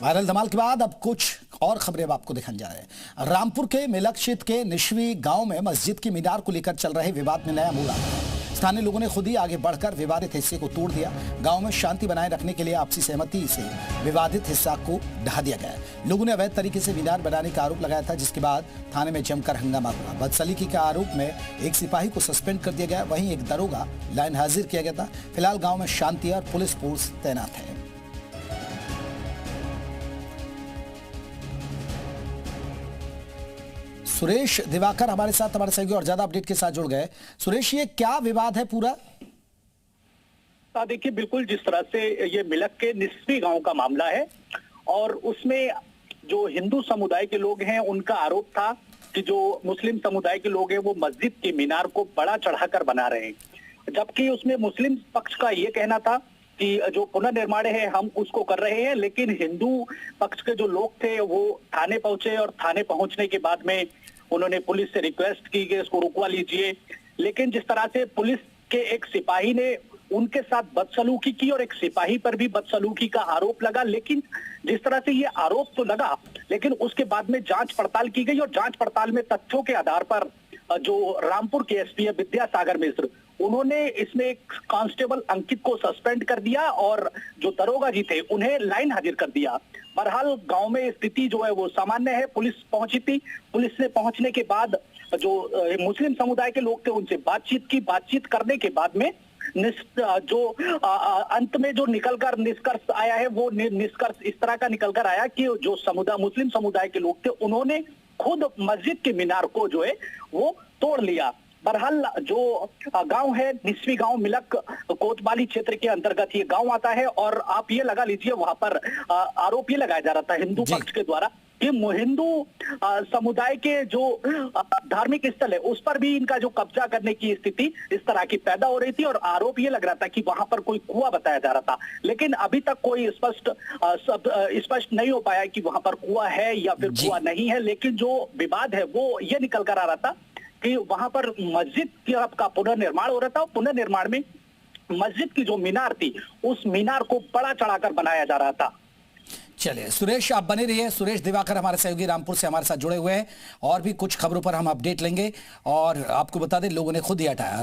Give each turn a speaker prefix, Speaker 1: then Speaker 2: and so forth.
Speaker 1: Viral धमाल के बाद अब कुछ और खबरें अब आपको दिखाने जा रहे हैं। रामपुर के मेलक क्षेत्र के निशवी गांव में मस्जिद की मीनार को लेकर चल रहे विवाद में नया मोड़ आ गया है। स्थानीय लोगों ने खुद ही आगे बढ़कर विवादित हिस्से को तोड़ दिया। गांव में शांति बनाए रखने के लिए आपसी सहमति से विवादित हिस्सा को ढहा दिया गया। लोगों ने अवैध तरीके से मीनार बनाने का आरोप लगाया था, जिसके बाद थाने में जमकर हंगामा हुआ। बदसलीकी के आरोप में एक सिपाही को सस्पेंड कर दिया गया, वहीं एक दरोगा लाइन हाजिर किया गया था। फिलहाल गाँव में शांति और पुलिस फोर्स तैनात है। सुरेश दिवाकर हमारे साथ, हमारे सहयोगी और ज्यादा अपडेट के साथ जुड़ गए। सुरेश, ये क्या विवाद है पूरा?
Speaker 2: देखिए, बिल्कुल जिस तरह से ये मिलक के निस्वी गांव का मामला है और उसमें जो हिंदू समुदाय के लोग हैं उनका आरोप था कि जो मुस्लिम समुदाय के लोग हैं वो मस्जिद की मीनार को बड़ा चढ़ाकर बना रहे हैं, जबकि उसमें मुस्लिम पक्ष का ये कहना था कि जो पुनर्निर्माण है हम उसको कर रहे हैं। लेकिन हिंदू पक्ष के जो लोग थे वो थाने पहुंचे और थाने पहुंचने के बाद में उन्होंने पुलिस से रिक्वेस्ट की कि इसको रुकवा लीजिए। लेकिन जिस तरह से पुलिस के एक सिपाही ने उनके साथ बदसलूकी की और एक सिपाही पर भी बदसलूकी का आरोप लगा, लेकिन जिस तरह से ये आरोप तो लगा, लेकिन उसके बाद में जांच पड़ताल की गई और जांच पड़ताल में तथ्यों के आधार पर जो रामपुर के एसपी है विद्यासागर मिश्र, उन्होंने इसमें एक कांस्टेबल अंकित को सस्पेंड कर दिया और जो दरोगा जी थे उन्हें लाइन हाजिर कर दिया। बहरहाल गांव में स्थिति जो है वो सामान्य है। पुलिस पहुंची थी, पुलिस ने पहुंचने के बाद जो मुस्लिम समुदाय के लोग थे उनसे बातचीत की। बातचीत करने के बाद में जो अंत में जो निकलकर निष्कर्ष आया है वो निष्कर्ष इस तरह का निकलकर आया कि जो मुस्लिम समुदाय के लोग थे उन्होंने खुद मस्जिद के मीनार को जो है वो तोड़ लिया। बहरहाल जो गांव है निस्वी गांव मिलक कोतवाली क्षेत्र के अंतर्गत ये गांव आता है और आप ये लगा लीजिए वहां पर आरोप ये लगाया जा रहा था हिंदू पक्ष के द्वारा कि हिंदू समुदाय के जो धार्मिक स्थल है उस पर भी इनका जो कब्जा करने की स्थिति इस तरह की पैदा हो रही थी और आरोप ये लग रहा था कि वहां पर कोई कुआं बताया जा रहा था। लेकिन अभी तक कोई स्पष्ट नहीं हो पाया कि वहां पर कुआं है या फिर कुआं नहीं है। लेकिन जो विवाद है वो ये निकल कर आ रहा था कि वहां पर मस्जिद का पुनर्निर्माण हो रहा था और पुनर्निर्माण में मस्जिद की जो मीनार थी उस मीनार को बड़ा चढ़ाकर बनाया जा रहा था।
Speaker 1: चलिए सुरेश, आप बने रहिए। सुरेश दिवाकर हमारे सहयोगी रामपुर से हमारे साथ जुड़े हुए हैं और भी कुछ खबरों पर हम अपडेट लेंगे और आपको बता दें लोगों ने खुद ही हटाया।